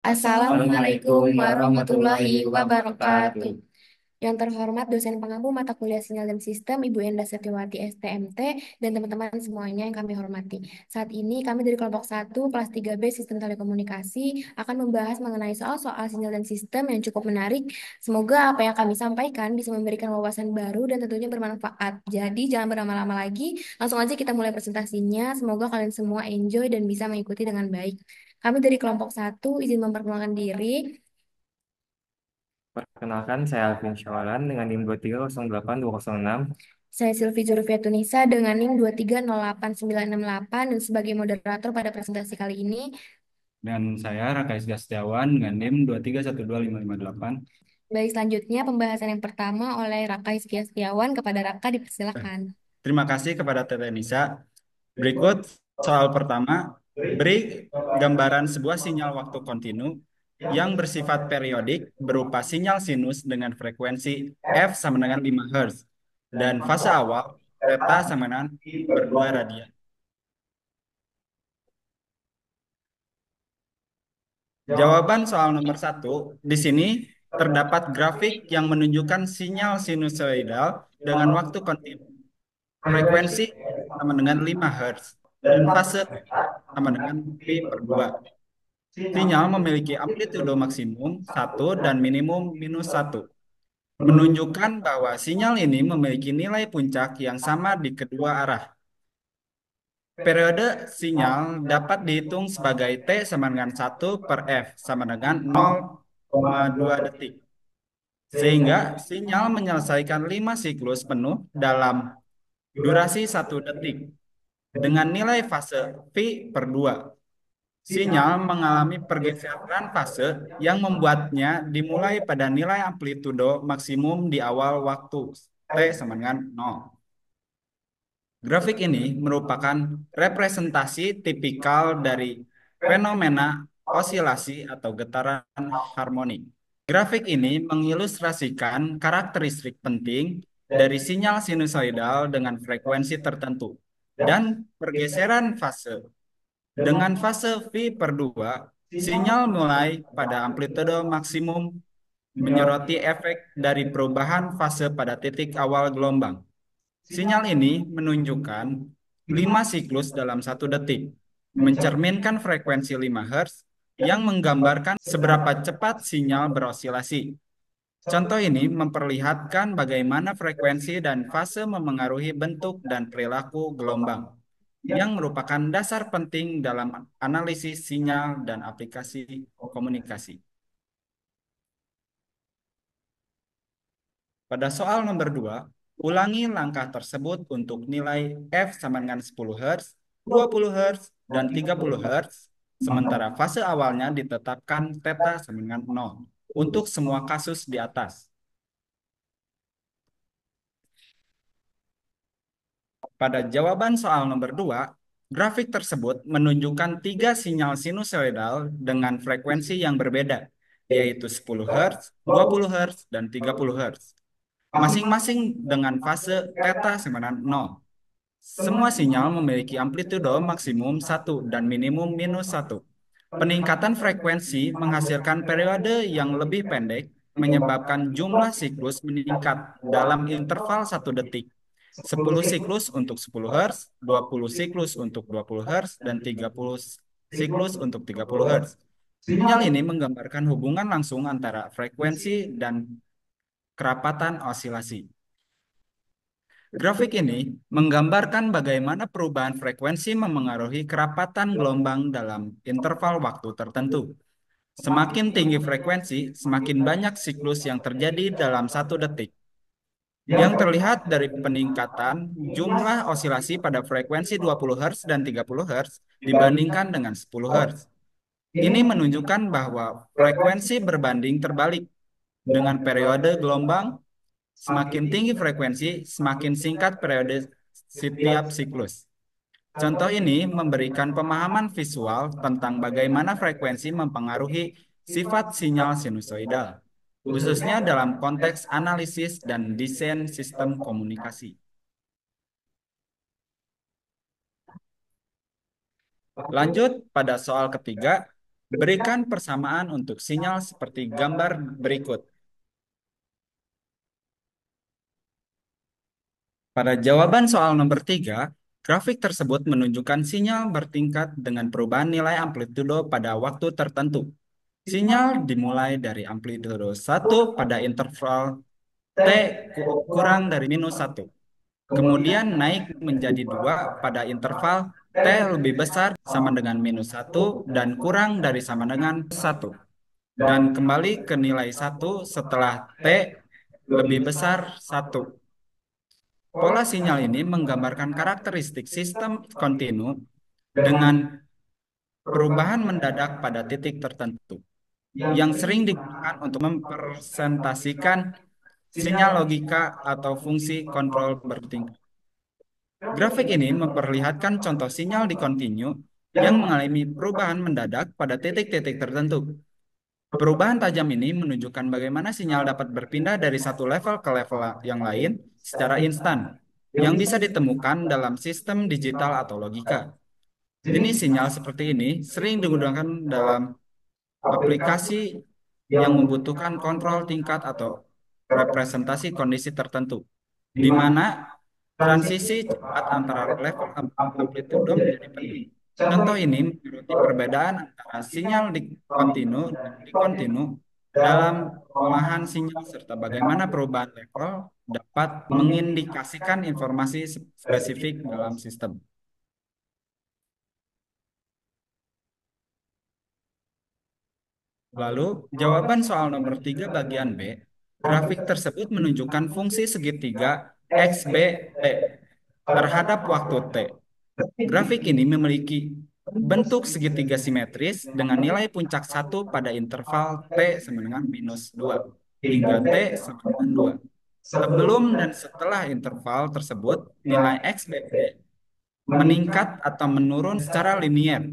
Assalamualaikum warahmatullahi wabarakatuh. Yang terhormat dosen pengampu mata kuliah Sinyal dan Sistem, Ibu Enda Setiawati STMT, dan teman-teman semuanya yang kami hormati. Saat ini kami dari kelompok 1, kelas 3B Sistem Telekomunikasi akan membahas mengenai soal-soal sinyal dan sistem yang cukup menarik. Semoga apa yang kami sampaikan bisa memberikan wawasan baru dan tentunya bermanfaat. Jadi jangan berlama-lama lagi, langsung aja kita mulai presentasinya. Semoga kalian semua enjoy dan bisa mengikuti dengan baik. Kami dari kelompok 1 izin memperkenalkan diri. Perkenalkan, saya Alvin Syawalan dengan NIM 2308206. Saya Silvi Zurfiatunisa dengan NIM 2308968 dan sebagai moderator pada presentasi kali ini. Dan saya Raka Isga Setiawan dengan NIM 2312558. Baik, selanjutnya pembahasan yang pertama oleh Raka Hizkia Setiawan. Kepada Raka dipersilakan. Terima kasih kepada Tete Nisa. Berikut soal pertama, beri gambaran sebuah sinyal waktu kontinu yang bersifat periodik berupa sinyal sinus dengan frekuensi F sama dengan 5 Hz dan fase awal theta sama dengan berdua radian. Jawaban soal nomor satu, di sini terdapat grafik yang menunjukkan sinyal sinusoidal dengan waktu kontinu. Frekuensi sama dengan 5 Hz dan fase sama dengan pi per 2. Sinyal memiliki amplitudo maksimum 1 dan minimum minus 1, menunjukkan bahwa sinyal ini memiliki nilai puncak yang sama di kedua arah. Periode sinyal dapat dihitung sebagai T sama dengan 1 per F sama dengan 0,2 detik. Sehingga sinyal menyelesaikan 5 siklus penuh dalam durasi 1 detik dengan nilai fase V per 2. Sinyal mengalami pergeseran fase yang membuatnya dimulai pada nilai amplitudo maksimum di awal waktu T sama dengan 0. Grafik ini merupakan representasi tipikal dari fenomena osilasi atau getaran harmonik. Grafik ini mengilustrasikan karakteristik penting dari sinyal sinusoidal dengan frekuensi tertentu dan pergeseran fase. Dengan fase V per 2, sinyal mulai pada amplitudo maksimum menyoroti efek dari perubahan fase pada titik awal gelombang. Sinyal ini menunjukkan 5 siklus dalam 1 detik, mencerminkan frekuensi 5 Hz yang menggambarkan seberapa cepat sinyal berosilasi. Contoh ini memperlihatkan bagaimana frekuensi dan fase memengaruhi bentuk dan perilaku gelombang, yang merupakan dasar penting dalam analisis sinyal dan aplikasi komunikasi. Pada soal nomor 2, ulangi langkah tersebut untuk nilai F sama dengan 10 Hz, 20 Hz, dan 30 Hz, sementara fase awalnya ditetapkan theta sama dengan 0 untuk semua kasus di atas. Pada jawaban soal nomor 2, grafik tersebut menunjukkan 3 sinyal sinusoidal dengan frekuensi yang berbeda, yaitu 10 Hz, 20 Hz, dan 30 Hz, masing-masing dengan fase theta sama dengan 0. Semua sinyal memiliki amplitudo maksimum 1 dan minimum minus 1. Peningkatan frekuensi menghasilkan periode yang lebih pendek, menyebabkan jumlah siklus meningkat dalam interval 1 detik. 10 siklus untuk 10 Hz, 20 siklus untuk 20 Hz, dan 30 siklus untuk 30 Hz. Sinyal ini menggambarkan hubungan langsung antara frekuensi dan kerapatan osilasi. Grafik ini menggambarkan bagaimana perubahan frekuensi memengaruhi kerapatan gelombang dalam interval waktu tertentu. Semakin tinggi frekuensi, semakin banyak siklus yang terjadi dalam 1 detik. Yang terlihat dari peningkatan jumlah osilasi pada frekuensi 20 Hz dan 30 Hz dibandingkan dengan 10 Hz. Ini menunjukkan bahwa frekuensi berbanding terbalik dengan periode gelombang. Semakin tinggi frekuensi, semakin singkat periode setiap siklus. Contoh ini memberikan pemahaman visual tentang bagaimana frekuensi mempengaruhi sifat sinyal sinusoidal, khususnya dalam konteks analisis dan desain sistem komunikasi. Lanjut pada soal ketiga, Berikan persamaan untuk sinyal seperti gambar berikut. Pada jawaban soal nomor 3, grafik tersebut menunjukkan sinyal bertingkat dengan perubahan nilai amplitudo pada waktu tertentu. Sinyal dimulai dari amplitudo 1 pada interval T kurang dari -1. Kemudian naik menjadi 2 pada interval T lebih besar sama dengan -1 dan kurang dari sama dengan 1. Dan kembali ke nilai 1 setelah T lebih besar 1. Pola sinyal ini menggambarkan karakteristik sistem kontinu dengan perubahan mendadak pada titik tertentu yang sering digunakan untuk mempresentasikan sinyal logika atau fungsi kontrol bertingkat. Grafik ini memperlihatkan contoh sinyal di kontinu yang mengalami perubahan mendadak pada titik-titik tertentu. Perubahan tajam ini menunjukkan bagaimana sinyal dapat berpindah dari satu level ke level yang lain secara instan, yang bisa ditemukan dalam sistem digital atau logika. Jenis sinyal seperti ini sering digunakan dalam aplikasi yang membutuhkan kontrol tingkat atau representasi kondisi tertentu, di mana transisi cepat antara level amplitudo menjadi penting. Contoh ini menyoroti perbedaan antara sinyal di kontinu dan di kontinu dalam pengolahan sinyal serta bagaimana perubahan level dapat mengindikasikan informasi spesifik dalam sistem. Lalu, jawaban soal nomor 3 bagian B, grafik tersebut menunjukkan fungsi segitiga XBT terhadap waktu T. Grafik ini memiliki bentuk segitiga simetris dengan nilai puncak 1 pada interval T sama dengan -2 hingga T sama dengan 2. Sebelum dan setelah interval tersebut, nilai XBT meningkat atau menurun secara linier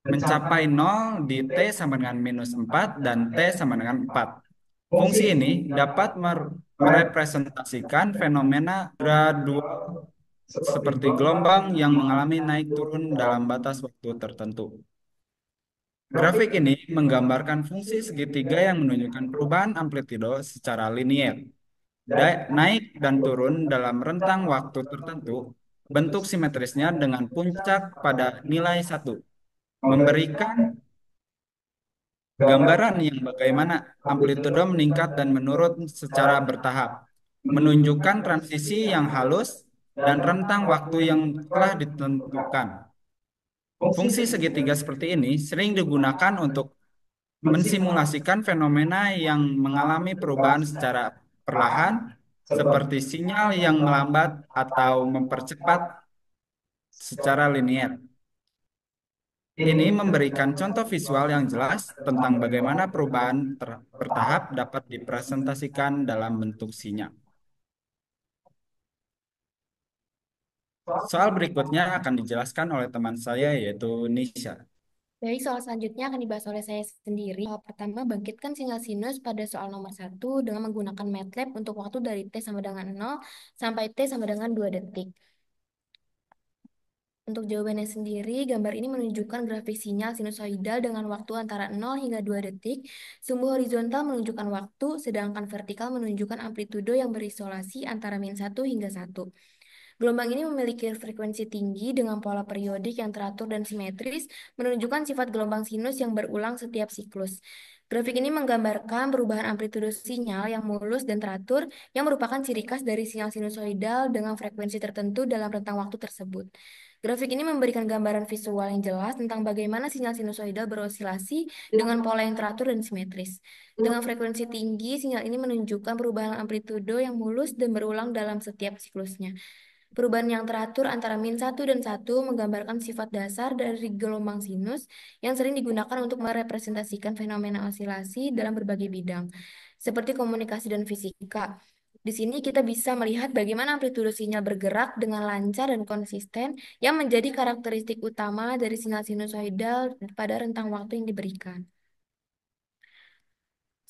mencapai 0 di T sama dengan -4 dan T sama dengan 4. Fungsi ini dapat merepresentasikan fenomena gradual seperti gelombang yang mengalami naik turun dalam batas waktu tertentu. Grafik ini menggambarkan fungsi segitiga yang menunjukkan perubahan amplitudo secara linier, naik dan turun dalam rentang waktu tertentu. Bentuk simetrisnya dengan puncak pada nilai 1, memberikan gambaran yang bagaimana amplitudo meningkat dan menurun secara bertahap, menunjukkan transisi yang halus dan rentang waktu yang telah ditentukan. Fungsi segitiga seperti ini sering digunakan untuk mensimulasikan fenomena yang mengalami perubahan secara perlahan, seperti sinyal yang melambat atau mempercepat secara linier. Ini memberikan contoh visual yang jelas tentang bagaimana perubahan bertahap dapat dipresentasikan dalam bentuk sinyal. Soal berikutnya akan dijelaskan oleh teman saya yaitu Nisha. Baik, soal selanjutnya akan dibahas oleh saya sendiri. Soal pertama, bangkitkan sinyal sinus pada soal nomor 1 dengan menggunakan MATLAB untuk waktu dari T sama dengan 0 sampai T sama dengan 2 detik. Untuk jawabannya sendiri, gambar ini menunjukkan grafik sinyal sinusoidal dengan waktu antara 0 hingga 2 detik. Sumbu horizontal menunjukkan waktu, sedangkan vertikal menunjukkan amplitudo yang berisolasi antara -1 hingga 1. Gelombang ini memiliki frekuensi tinggi dengan pola periodik yang teratur dan simetris, menunjukkan sifat gelombang sinus yang berulang setiap siklus. Grafik ini menggambarkan perubahan amplitudo sinyal yang mulus dan teratur, yang merupakan ciri khas dari sinyal sinusoidal dengan frekuensi tertentu dalam rentang waktu tersebut. Grafik ini memberikan gambaran visual yang jelas tentang bagaimana sinyal sinusoidal berosilasi dengan pola yang teratur dan simetris. Dengan frekuensi tinggi, sinyal ini menunjukkan perubahan amplitudo yang mulus dan berulang dalam setiap siklusnya. Perubahan yang teratur antara -1 dan 1 menggambarkan sifat dasar dari gelombang sinus yang sering digunakan untuk merepresentasikan fenomena osilasi dalam berbagai bidang, seperti komunikasi dan fisika. Di sini kita bisa melihat bagaimana amplitudo sinyal bergerak dengan lancar dan konsisten yang menjadi karakteristik utama dari sinyal sinusoidal pada rentang waktu yang diberikan.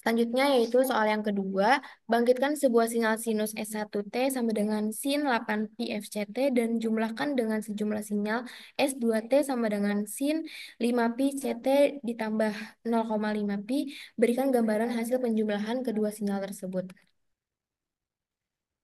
Selanjutnya yaitu soal yang kedua, bangkitkan sebuah sinyal sinus S1T sama dengan sin 8pi FCT dan jumlahkan dengan sejumlah sinyal S2T sama dengan sin 5pi CT ditambah 0,5pi, berikan gambaran hasil penjumlahan kedua sinyal tersebut.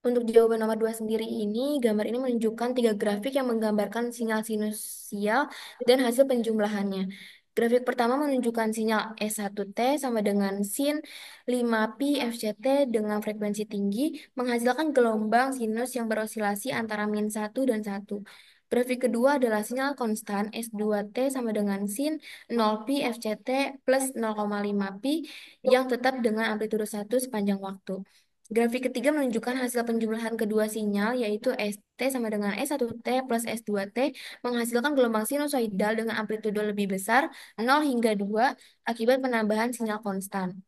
Untuk jawaban nomor 2 sendiri ini, gambar ini menunjukkan tiga grafik yang menggambarkan sinyal sinusial dan hasil penjumlahannya. Grafik pertama menunjukkan sinyal S1T sama dengan sin 5pi FCT dengan frekuensi tinggi menghasilkan gelombang sinus yang berosilasi antara min 1 dan 1. Grafik kedua adalah sinyal konstan S2T sama dengan sin 0pi FCT plus 0,5pi yang tetap dengan amplitudo 1 sepanjang waktu. Grafik ketiga menunjukkan hasil penjumlahan kedua sinyal, yaitu ST sama dengan S1T plus S2T, menghasilkan gelombang sinusoidal dengan amplitudo lebih besar, 0 hingga 2, akibat penambahan sinyal konstan.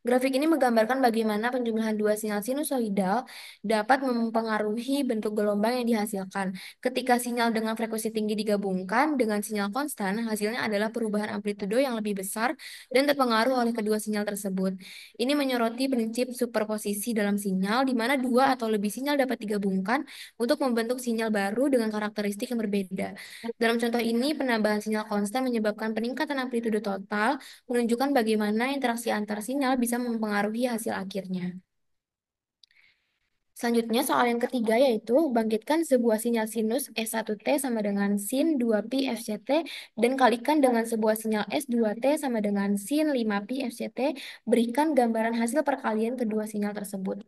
Grafik ini menggambarkan bagaimana penjumlahan dua sinyal sinusoidal dapat mempengaruhi bentuk gelombang yang dihasilkan. Ketika sinyal dengan frekuensi tinggi digabungkan dengan sinyal konstan, hasilnya adalah perubahan amplitudo yang lebih besar dan terpengaruh oleh kedua sinyal tersebut. Ini menyoroti prinsip superposisi dalam sinyal, di mana dua atau lebih sinyal dapat digabungkan untuk membentuk sinyal baru dengan karakteristik yang berbeda. Dalam contoh ini, penambahan sinyal konstan menyebabkan peningkatan amplitudo total, menunjukkan bagaimana interaksi antar sinyal bisa mempengaruhi hasil akhirnya. Selanjutnya, soal yang ketiga yaitu bangkitkan sebuah sinyal sinus S1T sama dengan sin 2pi FCT dan kalikan dengan sebuah sinyal S2T sama dengan sin 5pi FCT, berikan gambaran hasil perkalian kedua sinyal tersebut.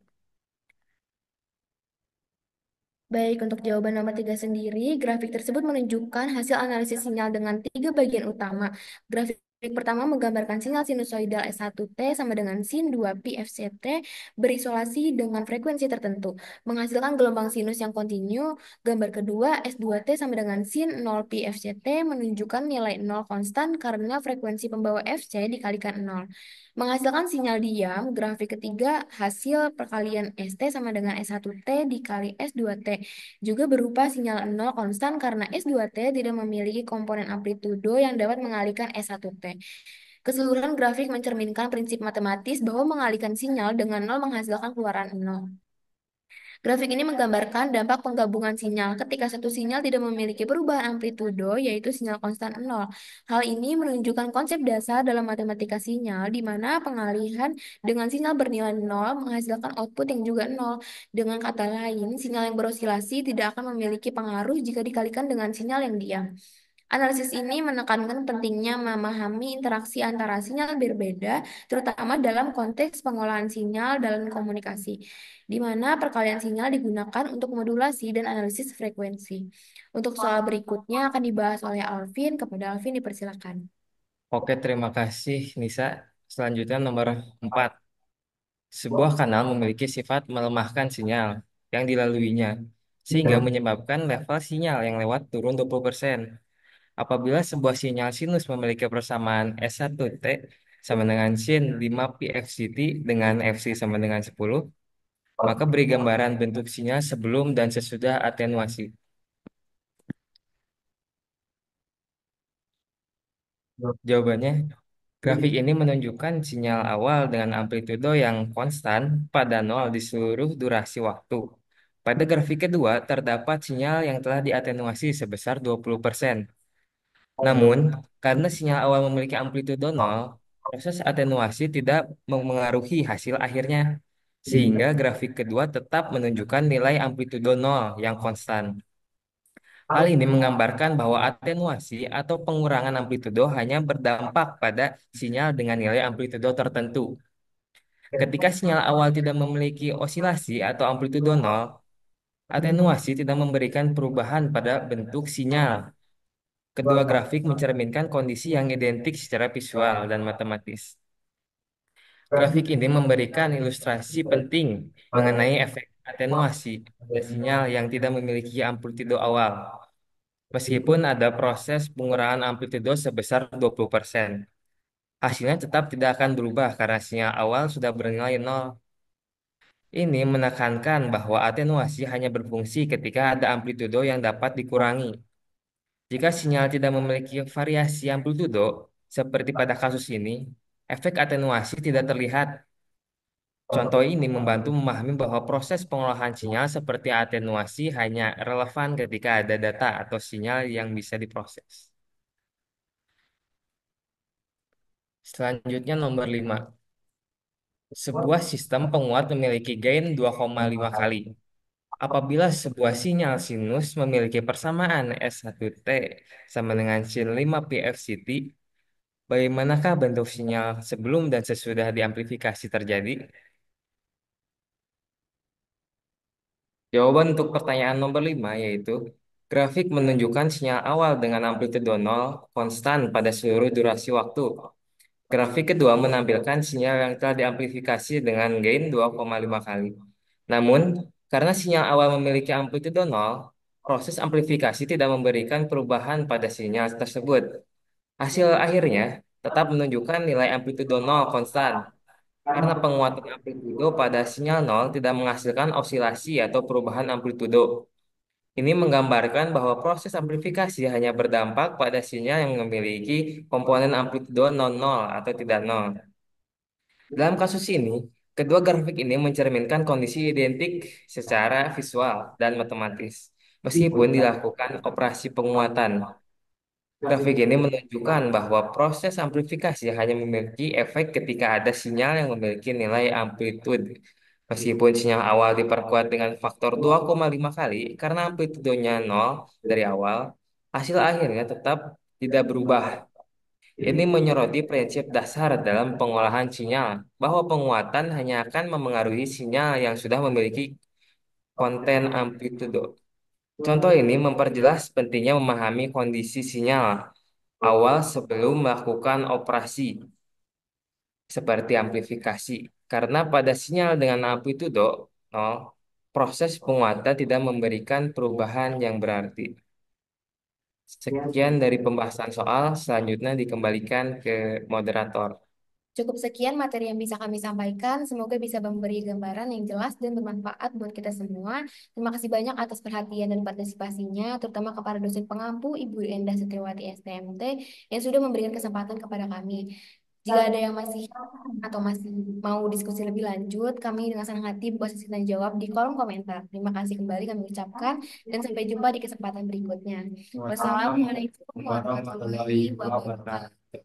Baik, untuk jawaban nomor 3 sendiri, grafik tersebut menunjukkan hasil analisis sinyal dengan tiga bagian utama. Grafik pertama menggambarkan sinyal sinusoidal S1T sama dengan sin 2pi FCT berisolasi dengan frekuensi tertentu, menghasilkan gelombang sinus yang kontinu. Gambar kedua, S2T sama dengan sin 0pi FCT menunjukkan nilai 0 konstan karena frekuensi pembawa FC dikalikan 0. Menghasilkan sinyal diam, grafik ketiga hasil perkalian ST sama dengan S1T dikali S2T juga berupa sinyal 0 konstan karena S2T tidak memiliki komponen amplitudo yang dapat mengalihkan S1T. Keseluruhan grafik mencerminkan prinsip matematis bahwa mengalihkan sinyal dengan 0 menghasilkan keluaran 0. Grafik ini menggambarkan dampak penggabungan sinyal ketika satu sinyal tidak memiliki perubahan amplitudo, yaitu sinyal konstan 0. Hal ini menunjukkan konsep dasar dalam matematika sinyal, di mana pengalihan dengan sinyal bernilai 0 menghasilkan output yang juga 0. Dengan kata lain, sinyal yang berosilasi tidak akan memiliki pengaruh jika dikalikan dengan sinyal yang diam. Analisis ini menekankan pentingnya memahami interaksi antara sinyal berbeda, terutama dalam konteks pengolahan sinyal dalam komunikasi, di mana perkalian sinyal digunakan untuk modulasi dan analisis frekuensi. Untuk soal berikutnya akan dibahas oleh Alvin. Kepada Alvin dipersilakan. Oke, terima kasih Nisa. Selanjutnya nomor 4. Sebuah kanal memiliki sifat melemahkan sinyal yang dilaluinya, sehingga menyebabkan level sinyal yang lewat turun 20%. Apabila sebuah sinyal sinus memiliki persamaan S1T sama dengan sin 5pi FCT dengan FC sama dengan 10, maka beri gambaran bentuk sinyal sebelum dan sesudah atenuasi. Jawabannya, grafik ini menunjukkan sinyal awal dengan amplitudo yang konstan pada nol di seluruh durasi waktu. Pada grafik kedua, terdapat sinyal yang telah diatenuasi sebesar 20%. Namun, karena sinyal awal memiliki amplitudo nol, proses atenuasi tidak memengaruhi hasil akhirnya, sehingga grafik kedua tetap menunjukkan nilai amplitudo nol yang konstan. Hal ini menggambarkan bahwa atenuasi atau pengurangan amplitudo hanya berdampak pada sinyal dengan nilai amplitudo tertentu. Ketika sinyal awal tidak memiliki osilasi atau amplitudo nol, atenuasi tidak memberikan perubahan pada bentuk sinyal. Kedua grafik mencerminkan kondisi yang identik secara visual dan matematis. Grafik ini memberikan ilustrasi penting mengenai efek atenuasi pada sinyal yang tidak memiliki amplitudo awal. Meskipun ada proses pengurangan amplitudo sebesar 20%, hasilnya tetap tidak akan berubah karena sinyal awal sudah bernilai nol. Ini menekankan bahwa atenuasi hanya berfungsi ketika ada amplitudo yang dapat dikurangi. Jika sinyal tidak memiliki variasi amplitudo, seperti pada kasus ini, efek atenuasi tidak terlihat Contoh ini membantu memahami bahwa proses pengolahan sinyal seperti atenuasi hanya relevan ketika ada data atau sinyal yang bisa diproses. Selanjutnya nomor 5. Sebuah sistem penguat memiliki gain 2,5 kali. Apabila sebuah sinyal sinus memiliki persamaan S1T sama dengan sin 5 PFCT, bagaimanakah bentuk sinyal sebelum dan sesudah diamplifikasi terjadi? Jawaban untuk pertanyaan nomor 5 yaitu grafik menunjukkan sinyal awal dengan amplitudo nol konstan pada seluruh durasi waktu. Grafik kedua menampilkan sinyal yang telah diamplifikasi dengan gain 2,5 kali. Namun, karena sinyal awal memiliki amplitudo nol, proses amplifikasi tidak memberikan perubahan pada sinyal tersebut. Hasil akhirnya tetap menunjukkan nilai amplitudo nol konstan. Karena penguatan amplitudo pada sinyal nol tidak menghasilkan osilasi atau perubahan amplitudo. Ini menggambarkan bahwa proses amplifikasi hanya berdampak pada sinyal yang memiliki komponen amplitudo non-nol atau tidak nol. Dalam kasus ini, kedua grafik ini mencerminkan kondisi identik secara visual dan matematis, meskipun dilakukan operasi penguatan. Grafik ini menunjukkan bahwa proses amplifikasi hanya memiliki efek ketika ada sinyal yang memiliki nilai amplitude. Meskipun sinyal awal diperkuat dengan faktor 2,5 kali karena amplitudonya nol dari awal, hasil akhirnya tetap tidak berubah. Ini menyoroti prinsip dasar dalam pengolahan sinyal, bahwa penguatan hanya akan memengaruhi sinyal yang sudah memiliki konten amplitudo. Contoh ini memperjelas pentingnya memahami kondisi sinyal awal sebelum melakukan operasi seperti amplifikasi. Karena pada sinyal dengan amplitudo nol, proses penguatan tidak memberikan perubahan yang berarti. Sekian dari pembahasan soal, selanjutnya dikembalikan ke moderator. Cukup sekian materi yang bisa kami sampaikan. Semoga bisa memberi gambaran yang jelas dan bermanfaat buat kita semua. Terima kasih banyak atas perhatian dan partisipasinya, terutama kepada dosen pengampu Ibu Endah Setriwati STMT yang sudah memberikan kesempatan kepada kami. Jika ada yang masih atau masih mau diskusi lebih lanjut, kami dengan senang hati buka sesi tanya jawab di kolom komentar. Terima kasih kembali kami ucapkan dan sampai jumpa di kesempatan berikutnya. Wassalamualaikum warahmatullahi wabarakatuh.